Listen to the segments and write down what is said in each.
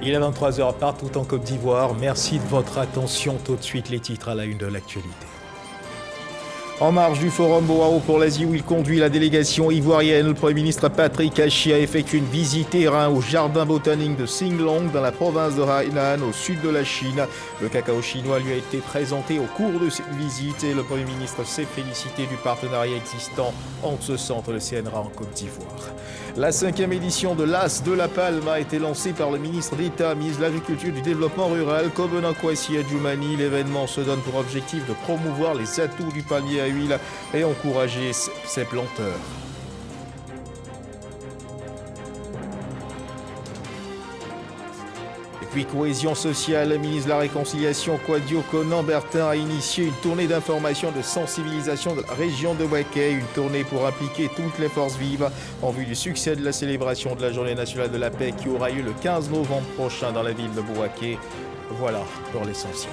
Il est 23h partout en Côte d'Ivoire. Merci de votre attention. Tout de suite, les titres à la une de l'actualité. En marge du forum Boao pour l'Asie où il conduit la délégation ivoirienne, le Premier ministre Patrick Achi a effectué une visite terrain au jardin botanique de Singlong dans la province de Hainan au sud de la Chine. Le cacao chinois lui a été présenté au cours de cette visite et le Premier ministre s'est félicité du partenariat existant entre ce centre et le CNRA en Côte d'Ivoire. La 5e édition de l'As de la Palme a été lancée par le ministre d'État, ministre de l'Agriculture et du Développement rural, Kobena Kwasi Adjoumani. L'événement se donne pour objectif de promouvoir les atouts du palmier à huile et encourager ses planteurs. Et puis cohésion sociale, le ministre de la Réconciliation Kouadio Conan-Bertin a initié une tournée d'information de sensibilisation de la région de Bouaké, une tournée pour impliquer toutes les forces vives en vue du succès de la célébration de la Journée nationale de la paix qui aura lieu le 15 novembre prochain dans la ville de Bouaké. Voilà pour l'essentiel.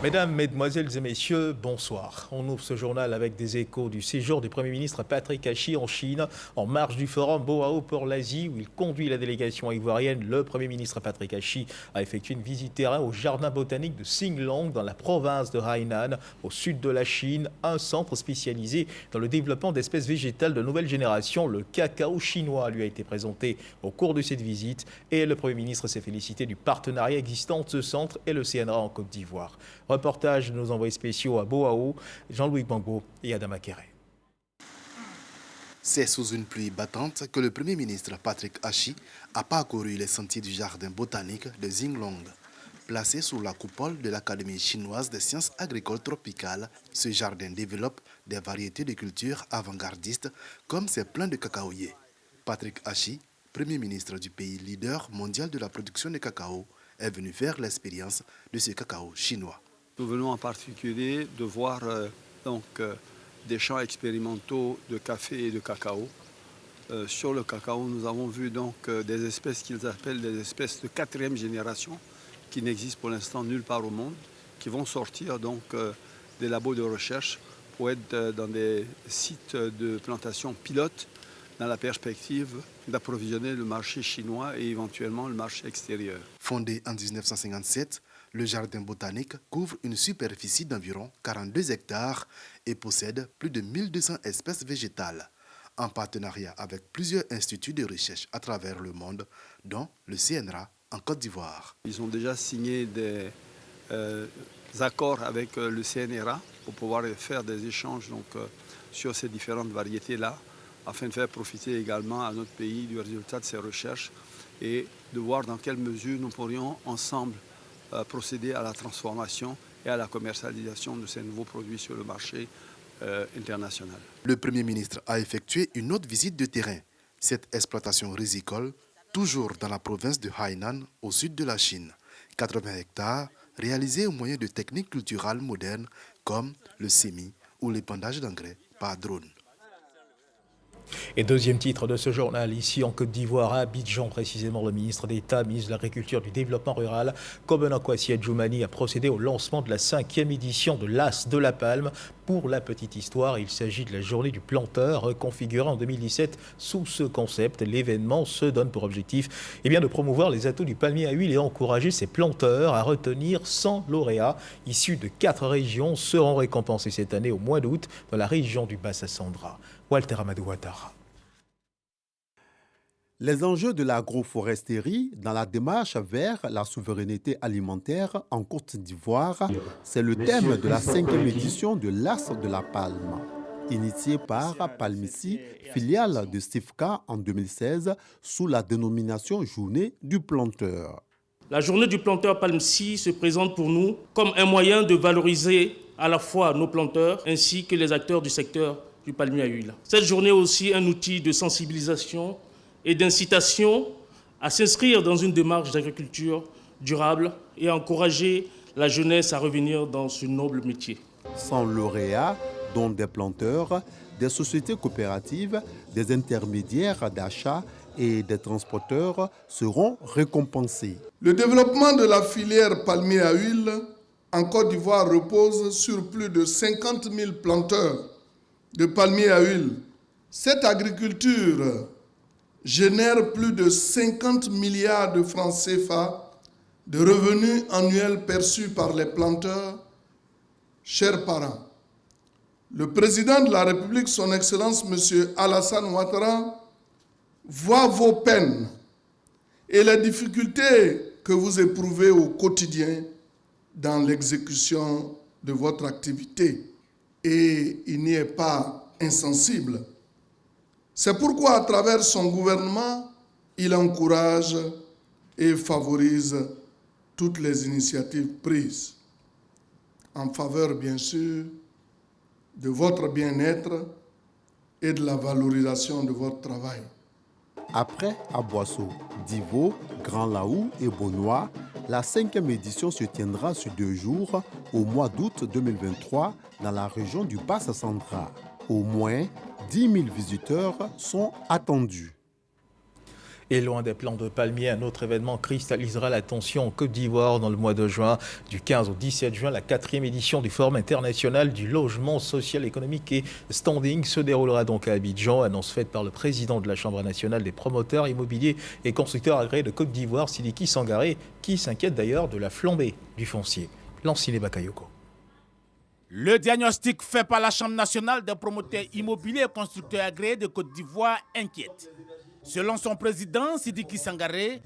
Mesdames, Mesdemoiselles et Messieurs, bonsoir. On ouvre ce journal avec des échos du séjour du Premier ministre Patrick Achi en Chine, en marge du forum Boao pour l'Asie, où il conduit la délégation ivoirienne. Le Premier ministre Patrick Achi a effectué une visite terrain au jardin botanique de Singlong, dans la province de Hainan, au sud de la Chine, un centre spécialisé dans le développement d'espèces végétales de nouvelle génération. Le cacao chinois lui a été présenté au cours de cette visite et le Premier ministre s'est félicité du partenariat existant entre ce centre et le CNRA en Côte d'Ivoire. Reportage de nos envoyés spéciaux à Boao, Jean-Louis Gbangbo et Adama Kéré. C'est sous une pluie battante que le Premier ministre Patrick Achi a parcouru les sentiers du jardin botanique de Singlong. Placé sous la coupole de l'Académie chinoise des sciences agricoles tropicales, ce jardin développe des variétés de cultures avant-gardistes comme ses plants de cacaoyers. Patrick Achi, Premier ministre du pays leader mondial de la production de cacao, est venu faire l'expérience de ce cacao chinois. Nous venons en particulier de voir des champs expérimentaux de café et de cacao. Sur le cacao, nous avons vu des espèces qu'ils appellent des espèces de 4e génération qui n'existent pour l'instant nulle part au monde, qui vont sortir des labos de recherche pour être dans des sites de plantation pilotes dans la perspective d'approvisionner le marché chinois et éventuellement le marché extérieur. Fondé en 1957, le jardin botanique couvre une superficie d'environ 42 hectares et possède plus de 1200 espèces végétales, en partenariat avec plusieurs instituts de recherche à travers le monde, dont le CNRA en Côte d'Ivoire. Ils ont déjà signé des accords avec le CNRA pour pouvoir faire des échanges sur ces différentes variétés-là, afin de faire profiter également à notre pays du résultat de ces recherches et de voir dans quelle mesure nous pourrions ensemble procéder à la transformation et à la commercialisation de ces nouveaux produits sur le marché international. Le Premier ministre a effectué une autre visite de terrain. Cette exploitation rizicole, toujours dans la province de Hainan, au sud de la Chine. 80 hectares réalisés au moyen de techniques culturales modernes comme le sémi ou l'épandage d'engrais par drone. Et deuxième titre de ce journal, ici en Côte d'Ivoire, à Abidjan, précisément, le ministre d'État, ministre de l'Agriculture et du Développement rural, Kobena Kwasi Adjoumani, a procédé au lancement de la 5e édition de l'As de la Palme. Pour la petite histoire, il s'agit de la journée du planteur, reconfigurée en 2017 sous ce concept. L'événement se donne pour objectif de promouvoir les atouts du palmier à huile et encourager ses planteurs à retenir 100 lauréats issus de 4 régions seront récompensés cette année au mois d'août dans la région du Bassa-Sandra. Walter Amadou Ouattara. Les enjeux de l'agroforesterie dans la démarche vers la souveraineté alimentaire en Côte d'Ivoire, c'est le thème de la 5e édition de l'As de la Palme. Initiée par Palmici, filiale de Stifka en 2016, sous la dénomination Journée du planteur. La journée du planteur Palmici se présente pour nous comme un moyen de valoriser à la fois nos planteurs ainsi que les acteurs du secteur du palmier à huile. Cette journée est aussi un outil de sensibilisation et d'incitation à s'inscrire dans une démarche d'agriculture durable et à encourager la jeunesse à revenir dans ce noble métier. 100 lauréats, dont des planteurs, des sociétés coopératives, des intermédiaires d'achat et des transporteurs seront récompensés. Le développement de la filière palmier à huile en Côte d'Ivoire repose sur plus de 50 000 planteurs de palmiers à huile. Cette agriculture génère plus de 50 milliards de francs CFA de revenus annuels perçus par les planteurs. Chers parents, le président de la République, son Excellence M. Alassane Ouattara, voit vos peines et les difficultés que vous éprouvez au quotidien dans l'exécution de votre activité. Et il n'y est pas insensible. C'est pourquoi, à travers son gouvernement, il encourage et favorise toutes les initiatives prises en faveur, bien sûr, de votre bien-être et de la valorisation de votre travail. Après Aboisseau, Divo, Grand Laou et Beaunois, la 5e édition se tiendra sur 2 jours au mois d'août 2023 dans la région du Bassa-Central. Au moins 10 000 visiteurs sont attendus. Et loin des plants de palmiers, un autre événement cristallisera l'attention en Côte d'Ivoire dans le mois de juin. Du 15 au 17 juin, la 4e édition du Forum international du logement social, économique et standing se déroulera donc à Abidjan. Annonce faite par le président de la Chambre nationale des promoteurs immobiliers et constructeurs agréés de Côte d'Ivoire, Sidiki Sangaré, qui s'inquiète d'ailleurs de la flambée du foncier. Lancine Bakayoko. Le diagnostic fait par la Chambre nationale des promoteurs immobiliers et constructeurs agréés de Côte d'Ivoire inquiète. Selon son président, Sidiki Sangaré,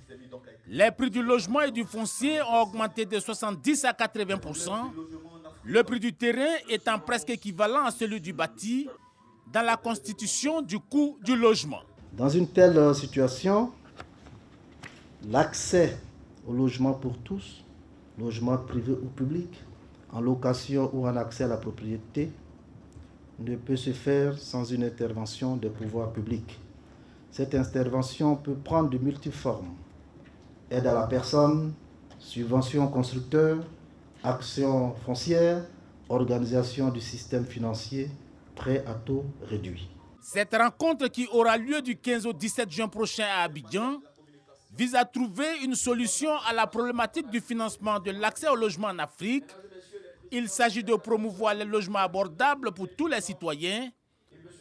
les prix du logement et du foncier ont augmenté de 70 à 80%, le prix du terrain étant presque équivalent à celui du bâti dans la constitution du coût du logement. Dans une telle situation, l'accès au logement pour tous, logement privé ou public, en location ou en accès à la propriété, ne peut se faire sans une intervention des pouvoirs publics. Cette intervention peut prendre de multiples formes. Aide à la personne, subvention constructeur, action foncière, organisation du système financier, prêt à taux réduit. Cette rencontre qui aura lieu du 15 au 17 juin prochain à Abidjan vise à trouver une solution à la problématique du financement de l'accès au logement en Afrique. Il s'agit de promouvoir les logements abordables pour tous les citoyens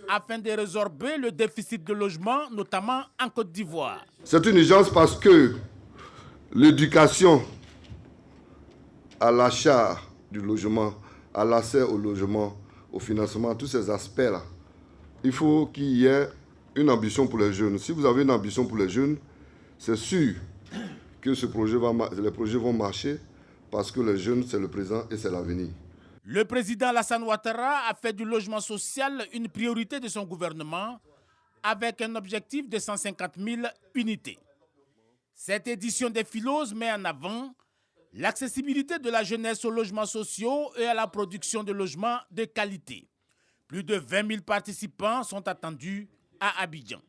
afin de résorber le déficit de logement, notamment en Côte d'Ivoire. C'est une urgence parce que l'éducation à l'achat du logement, à l'accès au logement, au financement, tous ces aspects-là, il faut qu'il y ait une ambition pour les jeunes. Si vous avez une ambition pour les jeunes, c'est sûr que les projets vont marcher parce que les jeunes, c'est le présent et c'est l'avenir. Le président Alassane Ouattara a fait du logement social une priorité de son gouvernement avec un objectif de 150 000 unités. Cette édition des Philos met en avant l'accessibilité de la jeunesse aux logements sociaux et à la production de logements de qualité. Plus de 20 000 participants sont attendus à Abidjan.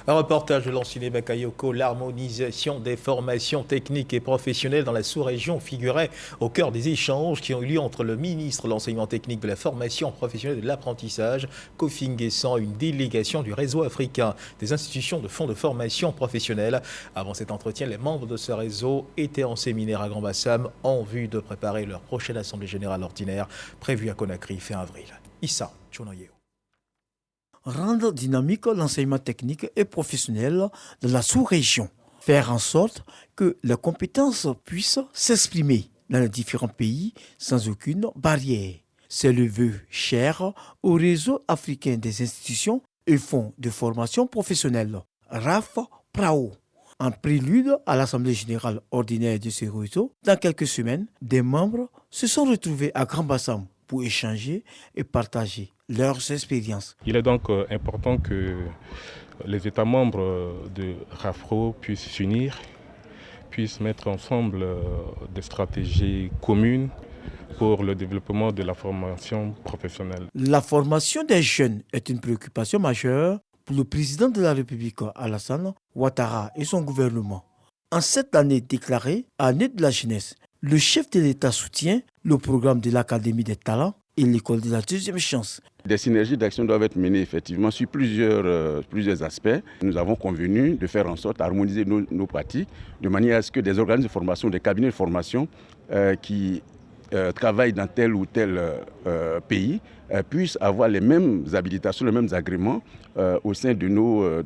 Un reportage de Lancine Bakayoko, l'harmonisation des formations techniques et professionnelles dans la sous-région figurait au cœur des échanges qui ont eu lieu entre le ministre de l'enseignement technique, de la formation professionnelle et de l'apprentissage, Kofi Nguessan, une délégation du réseau africain des institutions de fonds de formation professionnelle. Avant cet entretien, les membres de ce réseau étaient en séminaire à Grand-Bassam en vue de préparer leur prochaine assemblée générale ordinaire prévue à Conakry fin avril. Issa Chonoyeo. Rendre dynamique l'enseignement technique et professionnel de la sous-région. Faire en sorte que les compétences puissent s'exprimer dans les différents pays sans aucune barrière. C'est le vœu cher au réseau africain des institutions et fonds de formation professionnelle, RAF PRAO. En prélude à l'Assemblée générale ordinaire de ce réseau, dans quelques semaines, des membres se sont retrouvés à Grand-Bassam pour échanger et partager leurs expériences. Il est donc important que les États membres de RAFPRO puissent s'unir, puissent mettre ensemble des stratégies communes pour le développement de la formation professionnelle. La formation des jeunes est une préoccupation majeure pour le président de la République, Alassane Ouattara, et son gouvernement. En cette année déclarée, année de la jeunesse, le chef de l'État soutient le programme de l'Académie des talents et l'école de la deuxième chance. Des synergies d'action doivent être menées effectivement sur plusieurs aspects. Nous avons convenu de faire en sorte d'harmoniser nos pratiques de manière à ce que des organismes de formation, des cabinets de formation qui travaillent dans tel ou tel pays puissent avoir les mêmes habilitations, les mêmes agréments au sein de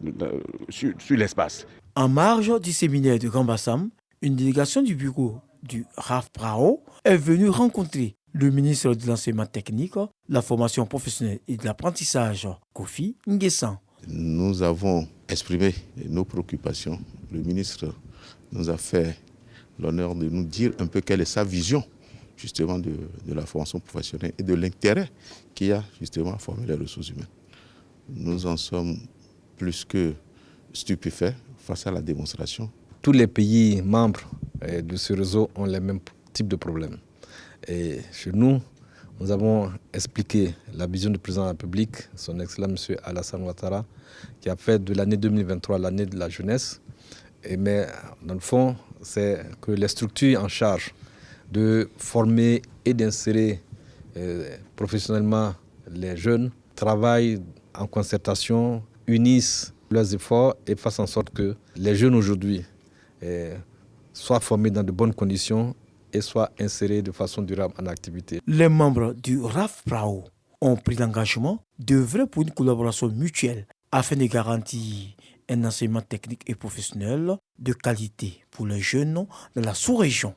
sur l'espace. En marge du séminaire de Grand Bassam, une délégation du bureau du RAFPRAO est venue rencontrer le ministre de l'enseignement technique, de la formation professionnelle et de l'apprentissage, Kofi Nguessan. Nous avons exprimé nos préoccupations. Le ministre nous a fait l'honneur de nous dire un peu quelle est sa vision justement de la formation professionnelle et de l'intérêt qu'il y a justement à former les ressources humaines. Nous en sommes plus que stupéfaits face à la démonstration. Tous les pays membres de ce réseau ont les mêmes types de problèmes. Et chez nous, nous avons expliqué la vision du président de la République, son Excellence M. Alassane Ouattara, qui a fait de l'année 2023 l'année de la jeunesse. Mais dans le fond, c'est que les structures en charge de former et d'insérer professionnellement les jeunes travaillent en concertation, unissent leurs efforts et fassent en sorte que les jeunes aujourd'hui soient formés dans de bonnes conditions et soient insérés de façon durable en activité. Les membres du RAFPRAO ont pris l'engagement d'œuvrer pour une collaboration mutuelle afin de garantir un enseignement technique et professionnel de qualité pour les jeunes de la sous-région.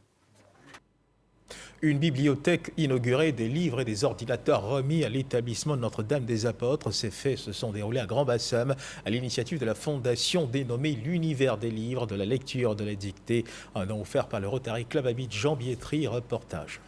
Une bibliothèque inaugurée, des livres et des ordinateurs remis à l'établissement de Notre-Dame des Apôtres. Ces faits se sont déroulés à Grand Bassam à l'initiative de la fondation dénommée l'Univers des livres, de la lecture, de la dictée. Un nom offert par le Rotary Club Abidjan Biétry. Reportage.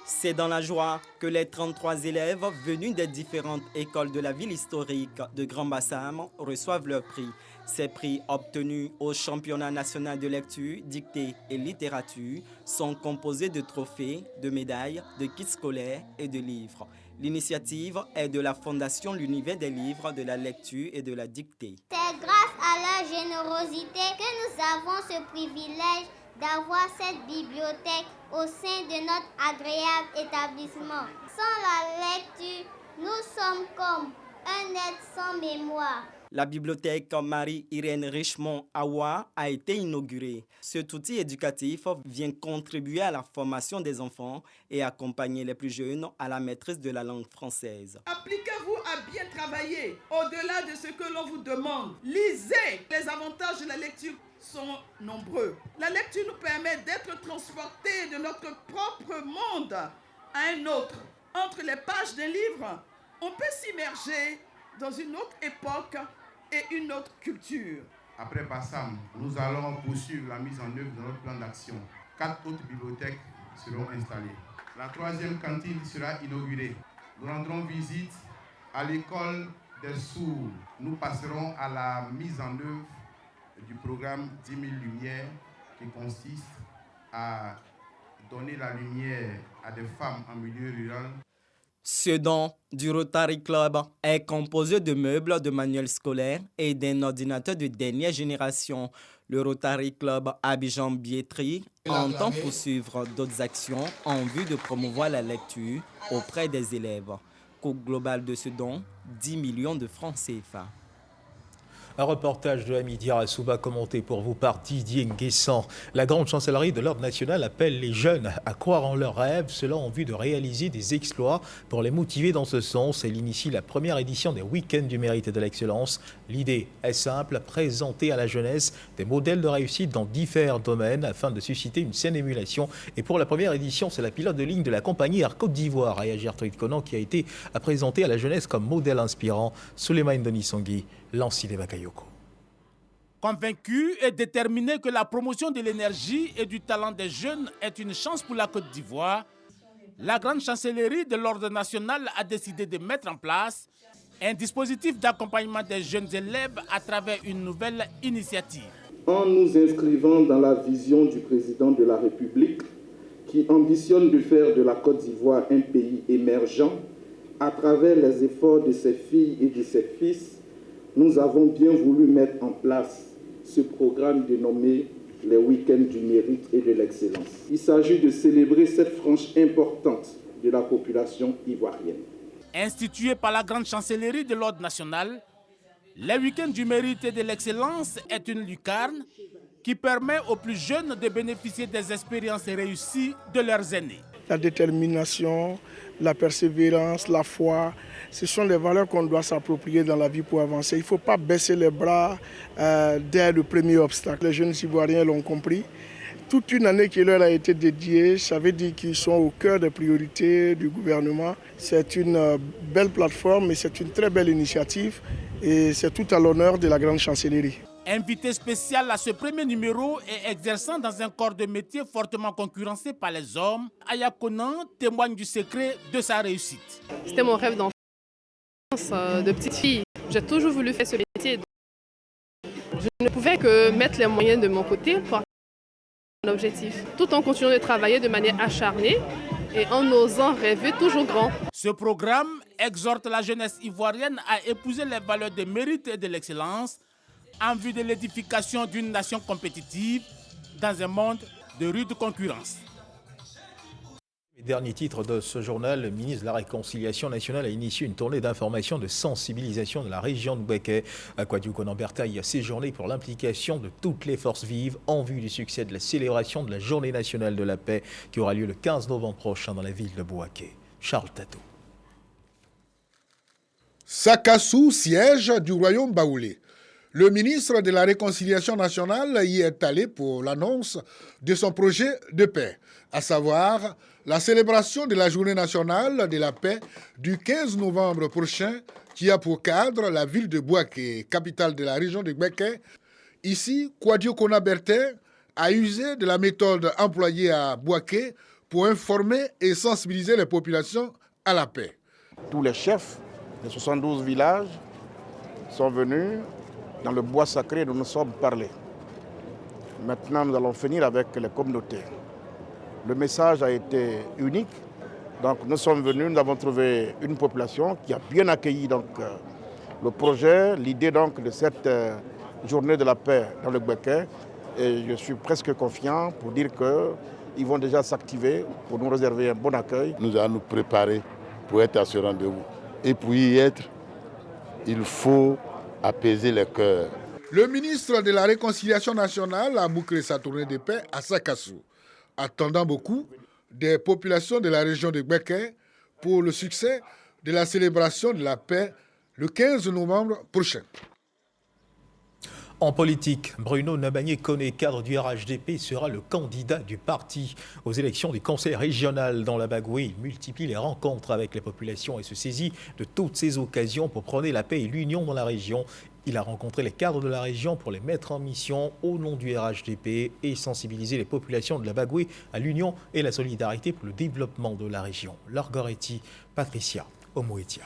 C'est dans la joie que les 33 élèves venus des différentes écoles de la ville historique de Grand Bassam reçoivent leur prix. Ces prix obtenus au championnat national de lecture, dictée et littérature sont composés de trophées, de médailles, de kits scolaires et de livres. L'initiative est de la Fondation L'Univers des livres, de la lecture et de la dictée. C'est grâce à leur générosité que nous avons ce privilège d'avoir cette bibliothèque au sein de notre agréable établissement. Sans la lecture, nous sommes comme un être sans mémoire. La bibliothèque Marie-Irène Richemont-Awa a été inaugurée. Cet outil éducatif vient contribuer à la formation des enfants et accompagner les plus jeunes à la maîtrise de la langue française. Appliquez-vous à bien travailler au-delà de ce que l'on vous demande. Lisez. Les avantages de la lecture sont nombreux. La lecture nous permet d'être transportés de notre propre monde à un autre. Entre les pages d'un livre, on peut s'immerger dans une autre époque et une autre culture. Après Bassam, nous allons poursuivre la mise en œuvre de notre plan d'action. 4 autres bibliothèques seront installées. La 3e cantine sera inaugurée. Nous rendrons visite à l'école des sourds. Nous passerons à la mise en œuvre du programme 10 000 lumières qui consiste à donner la lumière à des femmes en milieu rural. Ce don du Rotary Club est composé de meubles, de manuels scolaires et d'un ordinateur de dernière génération. Le Rotary Club Abidjan Biétry entend poursuivre d'autres actions en vue de promouvoir la lecture auprès des élèves. Coût global de ce don, 10 millions de francs CFA. Un reportage de Hamidi Rassouba commenté pour vous par Didier Nguessan. La grande chancellerie de l'Ordre national appelle les jeunes à croire en leurs rêves, cela en vue de réaliser des exploits. Pour les motiver dans ce sens, elle initie la première édition des Week-ends du mérite et de l'excellence. L'idée est simple, présenter à la jeunesse des modèles de réussite dans différents domaines afin de susciter une saine émulation. Et pour la première édition, c'est la pilote de ligne de la compagnie Air Côte d'Ivoire, Aya Gertrude Conan, qui a été présentée à la jeunesse comme modèle inspirant. Souleymane Denisongui, Lancide Bakayoko. Convaincu et déterminé que la promotion de l'énergie et du talent des jeunes est une chance pour la Côte d'Ivoire, la grande chancellerie de l'Ordre national a décidé de mettre en place un dispositif d'accompagnement des jeunes élèves à travers une nouvelle initiative. En nous inscrivant dans la vision du président de la République qui ambitionne de faire de la Côte d'Ivoire un pays émergent à travers les efforts de ses filles et de ses fils, nous avons bien voulu mettre en place ce programme dénommé les Week-ends du mérite et de l'excellence. Il s'agit de célébrer cette frange importante de la population ivoirienne. Institué par la grande chancellerie de l'Ordre national, Le week-end du mérite et de l'excellence est une lucarne qui permet aux plus jeunes de bénéficier des expériences réussies de leurs aînés. La détermination, la persévérance, la foi, ce sont les valeurs qu'on doit s'approprier dans la vie pour avancer. Il ne faut pas baisser les bras dès le premier obstacle. Les jeunes Ivoiriens l'ont compris. Toute une année qui leur a été dédiée, ça veut dire qu'ils sont au cœur des priorités du gouvernement. C'est une belle plateforme et c'est une très belle initiative et c'est tout à l'honneur de la grande chancellerie. Invité spécial à ce premier numéro et exerçant dans un corps de métier fortement concurrencé par les hommes, Aya Konan témoigne du secret de sa réussite. C'était mon rêve d'enfance, de petite fille. J'ai toujours voulu faire ce métier. Je ne pouvais que mettre les moyens de mon côté pour atteindre mon objectif, tout en continuant de travailler de manière acharnée et en osant rêver toujours grand. Ce programme exhorte la jeunesse ivoirienne à épouser les valeurs de mérite et de l'excellence en vue de l'édification d'une nation compétitive dans un monde de rude concurrence. Dernier titre de ce journal, le ministre de la Réconciliation nationale a initié une tournée d'information de sensibilisation de la région de Bouaké. Kwadwo Konan Berta y a séjourné pour l'implication de toutes les forces vives en vue du succès de la célébration de la Journée nationale de la paix qui aura lieu le 15 novembre prochain dans la ville de Bouaké. Charles Tato. Sakassou, siège du royaume baoulé. Le ministre de la Réconciliation nationale y est allé pour l'annonce de son projet de paix, à savoir la célébration de la Journée nationale de la paix du 15 novembre prochain qui a pour cadre la ville de Bouaké, capitale de la région de Bouaké. Ici, Kwadwo Konan Berta a usé de la méthode employée à Bouaké pour informer et sensibiliser les populations à la paix. Tous les chefs des 72 villages sont venus dans le bois sacré dont nous sommes parlés. Maintenant, nous allons finir avec les communautés. Le message a été unique. Donc, nous sommes venus, nous avons trouvé une population qui a bien accueilli le projet, l'idée de cette journée de la paix dans le Bouaké. Et je suis presque confiant pour dire qu'ils vont déjà s'activer pour nous réserver un bon accueil. Nous allons nous préparer pour être à ce rendez-vous. Et pour y être, il faut apaiser les cœurs. Le ministre de la Réconciliation nationale a bouclé sa tournée de paix à Sakassou, attendant beaucoup des populations de la région de Bouaké pour le succès de la célébration de la paix le 15 novembre prochain. En politique, Bruno Nabagné-Koné, cadre du RHDP, sera le candidat du parti aux élections du conseil régional dans la Bagoué. Il multiplie les rencontres avec les populations et se saisit de toutes ces occasions pour prôner la paix et l'union dans la région. Il a rencontré les cadres de la région pour les mettre en mission au nom du RHDP et sensibiliser les populations de la Bagoué à l'union et la solidarité pour le développement de la région. Laure Goretti, Patricia Omoetia.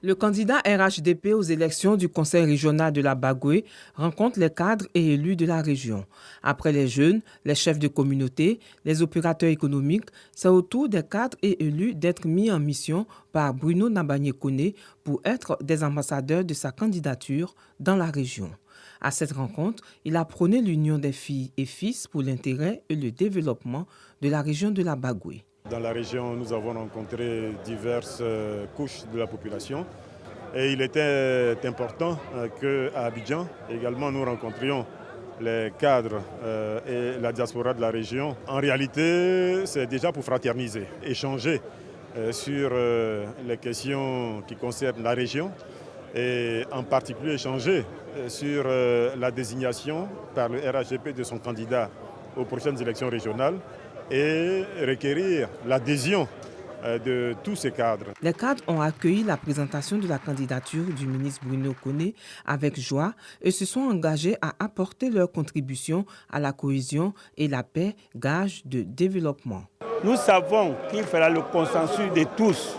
Le candidat RHDP aux élections du conseil régional de la Bagoué rencontre les cadres et élus de la région. Après les jeunes, les chefs de communauté, les opérateurs économiques, c'est au tour des cadres et élus d'être mis en mission par Bruno Nabagné-Koné pour être des ambassadeurs de sa candidature dans la région. À cette rencontre, il a prôné l'union des filles et fils pour l'intérêt et le développement de la région de la Bagoué. Dans la région, nous avons rencontré diverses couches de la population et il était important qu'à Abidjan, également, nous rencontrions les cadres et la diaspora de la région. En réalité, c'est déjà pour fraterniser, échanger sur les questions qui concernent la région et en particulier échanger sur la désignation par le RHDP de son candidat aux prochaines élections régionales et requérir l'adhésion de tous ces cadres. Les cadres ont accueilli la présentation de la candidature du ministre Bruno Koné avec joie et se sont engagés à apporter leur contribution à la cohésion et la paix, gage de développement. Nous savons qu'il fera le consensus de tous.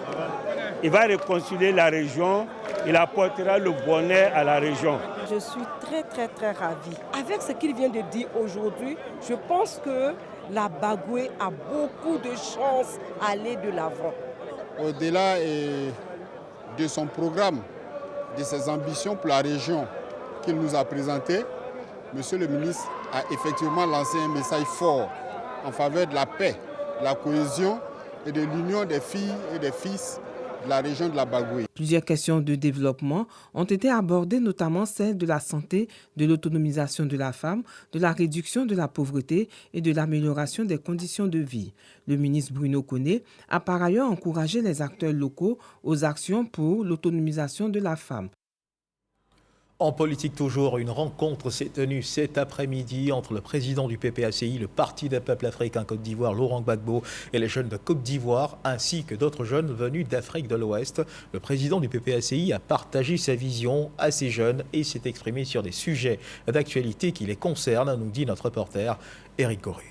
Il va réconcilier la région, il apportera le bonheur à la région. Je suis très ravie. Avec ce qu'il vient de dire aujourd'hui, je pense que la Bagoué a beaucoup de chances d'aller de l'avant. Au-delà de son programme, de ses ambitions pour la région qu'il nous a présenté, Monsieur le ministre a effectivement lancé un message fort en faveur de la paix, de la cohésion et de l'union des filles et des fils de la région de la Bagoé. Plusieurs questions de développement ont été abordées, notamment celles de la santé, de l'autonomisation de la femme, de la réduction de la pauvreté et de l'amélioration des conditions de vie. Le ministre Bruno Koné a par ailleurs encouragé les acteurs locaux aux actions pour l'autonomisation de la femme. En politique toujours, une rencontre s'est tenue cet après-midi entre le président du PPACI, le Parti des peuples africains Côte d'Ivoire, Laurent Gbagbo, et les jeunes de Côte d'Ivoire, ainsi que d'autres jeunes venus d'Afrique de l'Ouest. Le président du PPACI a partagé sa vision à ces jeunes et s'est exprimé sur des sujets d'actualité qui les concernent, nous dit notre reporter Éric Goré.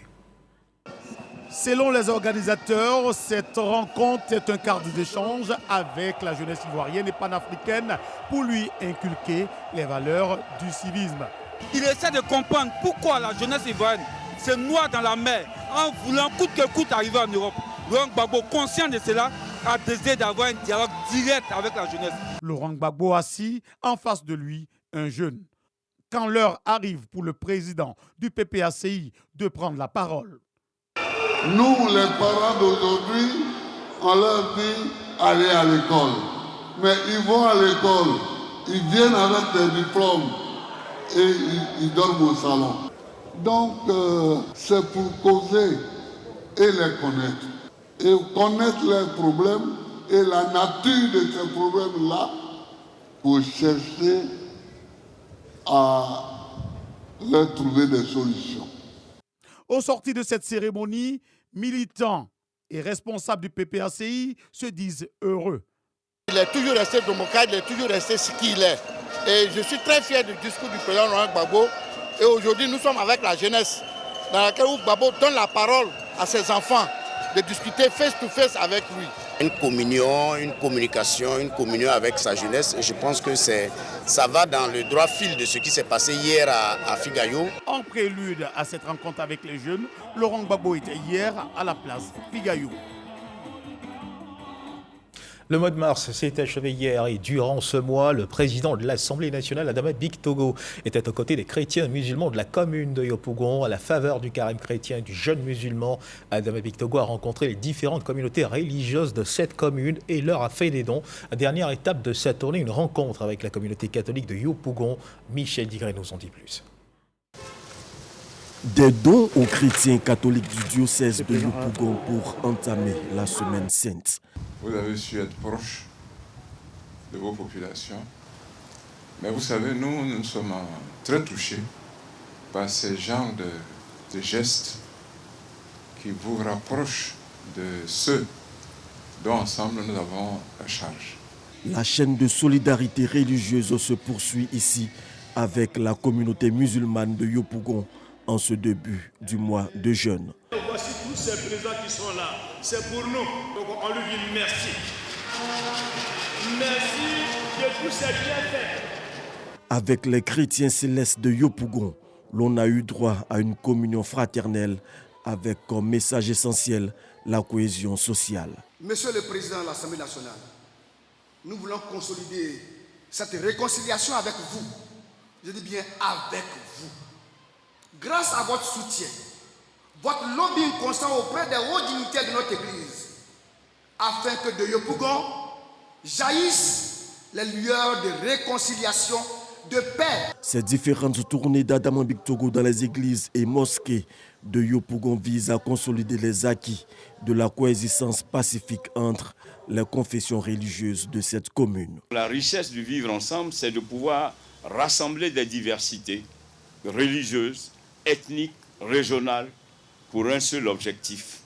Selon les organisateurs, cette rencontre est un cadre d'échange avec la jeunesse ivoirienne et panafricaine pour lui inculquer les valeurs du civisme. Il essaie de comprendre pourquoi la jeunesse ivoirienne se noie dans la mer en voulant coûte que coûte arriver en Europe. Laurent Gbagbo, conscient de cela, a décidé d'avoir un dialogue direct avec la jeunesse. Laurent Gbagbo assis, en face de lui, un jeune. Quand l'heure arrive pour le président du PPACI de prendre la parole, nous, les parents d'aujourd'hui, on leur dit allez à l'école. Mais ils vont à l'école, ils viennent avec des diplômes et ils dorment au salon. Donc, c'est pour causer et les connaître. Et connaître leurs problèmes et la nature de ces problèmes-là pour chercher à leur trouver des solutions. Au sorti de cette cérémonie, militants et responsables du PPACI se disent heureux. Il est toujours resté démocrate, il est toujours resté ce qu'il est. Et je suis très fier du discours du président Laurent Gbagbo. Et aujourd'hui, nous sommes avec la jeunesse, dans laquelle Gbagbo donne la parole à ses enfants de discuter face to face avec lui. Une communion, une communication, une communion avec sa jeunesse. Et je pense que ça va dans le droit fil de ce qui s'est passé hier à Figayo. En prélude à cette rencontre avec les jeunes, Laurent Gbagbo était hier à la place Figayo. Le mois de mars s'est achevé hier et durant ce mois, le président de l'Assemblée nationale, Adama Bictogo, était aux côtés des chrétiens musulmans de la commune de Yopougon à la faveur du carême chrétien et du jeûne musulman. Adama Bictogo a rencontré les différentes communautés religieuses de cette commune et leur a fait des dons. Dernière étape de sa tournée, une rencontre avec la communauté catholique de Yopougon. Michel Digré nous en dit plus. Des dons aux chrétiens catholiques du diocèse de Yopougon pour entamer la semaine sainte. Vous avez su être proche de vos populations. Mais vous savez, nous sommes très touchés par ces genres de gestes qui vous rapprochent de ceux dont ensemble nous avons la charge. La chaîne de solidarité religieuse se poursuit ici avec la communauté musulmane de Yopougon en ce début du mois de jeûne. Voici tous ces présents qui sont là, c'est pour nous. Donc on lui dit merci. Merci de tous ces bienfaits. Avec les chrétiens célestes de Yopougon, l'on a eu droit à une communion fraternelle avec comme message essentiel la cohésion sociale. Monsieur le Président de l'Assemblée nationale, nous voulons consolider cette réconciliation avec vous. Je dis bien avec vous. Grâce à votre soutien, votre lobbying constant auprès des hauts dignitaires de notre Église, afin que de Yopougon jaillissent les lueurs de réconciliation, de paix. Ces différentes tournées d'Adama Bictogo dans les églises et mosquées de Yopougon visent à consolider les acquis de la coexistence pacifique entre les confessions religieuses de cette commune. La richesse du vivre ensemble, c'est de pouvoir rassembler des diversités religieuses, ethniques, régionales, pour un seul objectif,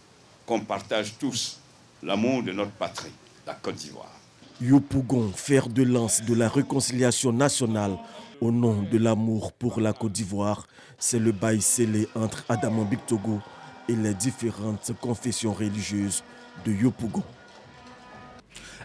qu'on partage tous, l'amour de notre patrie, la Côte d'Ivoire. Yopougon, fer de lance de la réconciliation nationale au nom de l'amour pour la Côte d'Ivoire, c'est le bail scellé entre Adama Bictogo et les différentes confessions religieuses de Yopougon.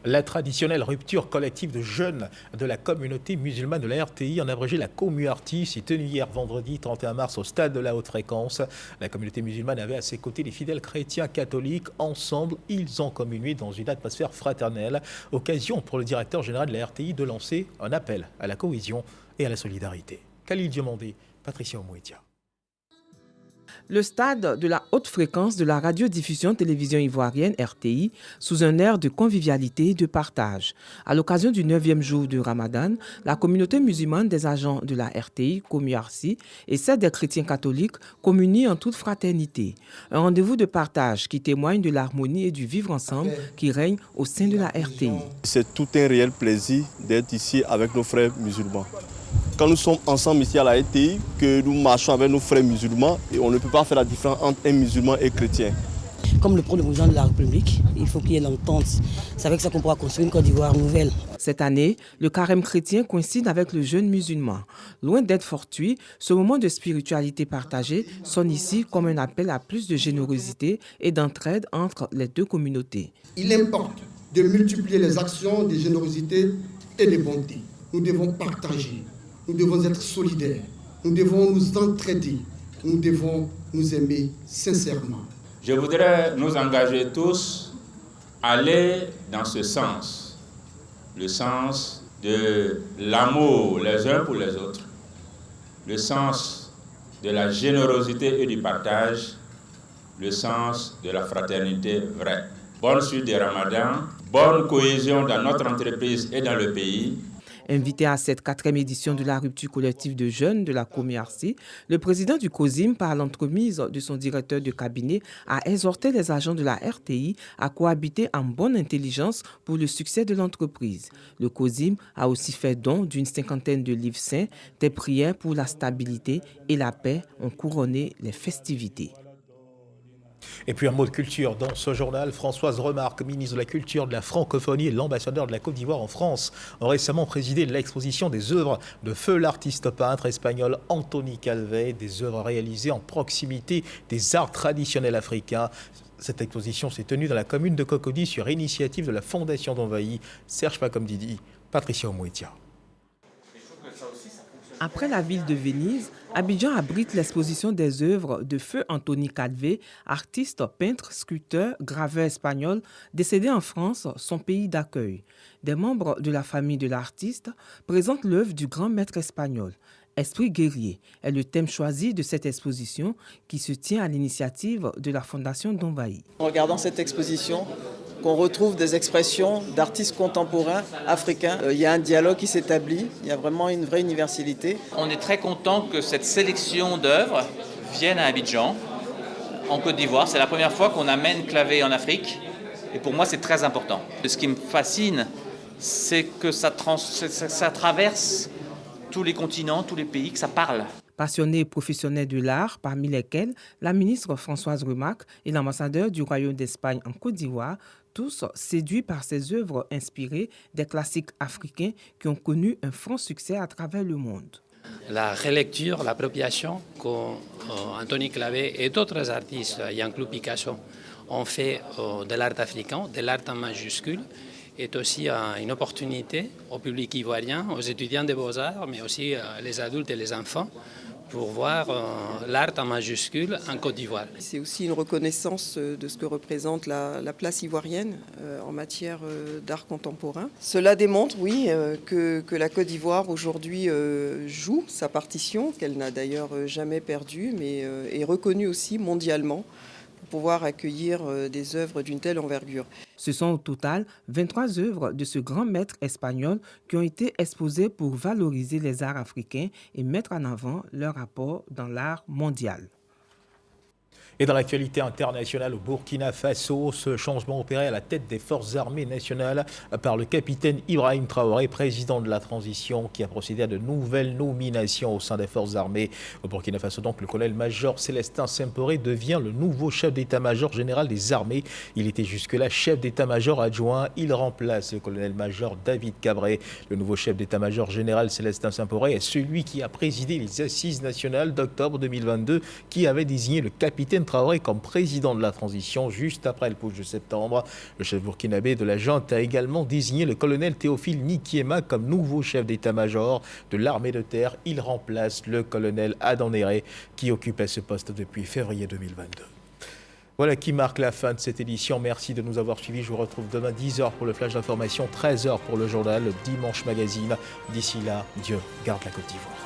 La traditionnelle rupture collective de jeunes de la communauté musulmane de la RTI, en abrégé la Commu-Artis, s'est tenue hier vendredi 31 mars au stade de la haute fréquence. La communauté musulmane avait à ses côtés les fidèles chrétiens catholiques. Ensemble, ils ont communié dans une atmosphère fraternelle. Occasion pour le directeur général de la RTI de lancer un appel à la cohésion et à la solidarité. Khalil Diomandé, Patricia Omouetia. Le stade de la haute fréquence de la radiodiffusion télévision ivoirienne RTI sous un air de convivialité et de partage. À l'occasion du 9e jour de Ramadan, la communauté musulmane des agents de la RTI, Komiarsi, et celle des chrétiens catholiques communient en toute fraternité. Un rendez-vous de partage qui témoigne de l'harmonie et du vivre ensemble qui règne au sein de la RTI. C'est tout un réel plaisir d'être ici avec nos frères musulmans. Quand nous sommes ensemble ici à la RTI, que nous marchons avec nos frères musulmans, et on ne peut pas faire la différence entre un musulman et un chrétien. Comme le prône le président de la République, il faut qu'il y ait l'entente. C'est avec ça qu'on pourra construire une Côte d'Ivoire nouvelle. Cette année, le carême chrétien coïncide avec le jeûne musulman. Loin d'être fortuit, ce moment de spiritualité partagée sonne ici comme un appel à plus de générosité et d'entraide entre les deux communautés. Il importe de multiplier les actions de générosité et de bonté. Nous devons partager. Nous devons être solidaires, nous devons nous entraider, nous devons nous aimer sincèrement. Je voudrais nous engager tous à aller dans ce sens, le sens de l'amour les uns pour les autres, le sens de la générosité et du partage, le sens de la fraternité vraie. Bonne suite des Ramadans, bonne cohésion dans notre entreprise et dans le pays. Invité à cette 4e édition de la rupture collective de jeunes de la Komiarsi, le président du COSIM, par l'entremise de son directeur de cabinet, a exhorté les agents de la RTI à cohabiter en bonne intelligence pour le succès de l'entreprise. Le COSIM a aussi fait don d'une 50aine de livres saints. Des prières pour la stabilité et la paix ont couronné les festivités. Et puis un mot de culture dans ce journal. Françoise Remarque, ministre de la Culture, de la Francophonie et l'ambassadeur de la Côte d'Ivoire en France, ont récemment présidé l'exposition des œuvres de feu l'artiste peintre espagnol Antoni Calvet, des œuvres réalisées en proximité des arts traditionnels africains. Cette exposition s'est tenue dans la commune de Cocody sur initiative de la Fondation d'Envahi, Serge Pacomdidi, Patricia Omouetia. Après la ville de Venise, Abidjan abrite l'exposition des œuvres de feu Antoni Calvet, artiste, peintre, sculpteur, graveur espagnol, décédé en France, son pays d'accueil. Des membres de la famille de l'artiste présentent l'œuvre du grand maître espagnol. Esprit guerrier est le thème choisi de cette exposition qui se tient à l'initiative de la Fondation d'Envahi. En regardant cette exposition, qu'on retrouve des expressions d'artistes contemporains africains. Il y a un dialogue qui s'établit, il y a vraiment une vraie universalité. On est très content que cette sélection d'œuvres vienne à Abidjan, en Côte d'Ivoire. C'est la première fois qu'on amène Clavet en Afrique et pour moi c'est très important. Ce qui me fascine, c'est que ça traverse tous les continents, tous les pays, que ça parle. Passionnés et professionnels de l'art, parmi lesquels la ministre Françoise Remarque et l'ambassadeur du Royaume d'Espagne en Côte d'Ivoire, tous séduits par ces œuvres inspirées des classiques africains qui ont connu un franc succès à travers le monde. La relecture, l'appropriation qu'Antoni Clavet et d'autres artistes, Jean-Claude Picasso, ont fait de l'art africain, de l'art en majuscule, est aussi une opportunité au public ivoirien, aux étudiants des beaux-arts, mais aussi les adultes et les enfants, pour voir l'art en majuscule en Côte d'Ivoire. C'est aussi une reconnaissance de ce que représente la place ivoirienne en matière d'art contemporain. Cela démontre, oui, que la Côte d'Ivoire aujourd'hui joue sa partition, qu'elle n'a d'ailleurs jamais perdue, mais est reconnue aussi mondialement pour pouvoir accueillir des œuvres d'une telle envergure. Ce sont au total 23 œuvres de ce grand maître espagnol qui ont été exposées pour valoriser les arts africains et mettre en avant leur apport dans l'art mondial. Et dans l'actualité internationale au Burkina Faso, ce changement opéré à la tête des forces armées nationales par le capitaine Ibrahim Traoré, président de la transition, qui a procédé à de nouvelles nominations au sein des forces armées. Au Burkina Faso, donc, le colonel-major Célestin Simporé devient le nouveau chef d'état-major général des armées. Il était jusque-là chef d'état-major adjoint. Il remplace le colonel-major David Cabré. Le nouveau chef d'état-major général Célestin Simporé est celui qui a présidé les assises nationales d'octobre 2022, qui avait désigné le capitaine Traoré comme président de la transition juste après le putsch de septembre. Le chef burkinabé de la junte a également désigné le colonel Théophile Nikiema comme nouveau chef d'état-major de l'armée de terre. Il remplace le colonel Adam Néré qui occupait ce poste depuis février 2022. Voilà qui marque la fin de cette édition. Merci de nous avoir suivis. Je vous retrouve demain 10h pour le flash d'information, 13h pour le journal, le Dimanche Magazine. D'ici là, Dieu garde la Côte d'Ivoire.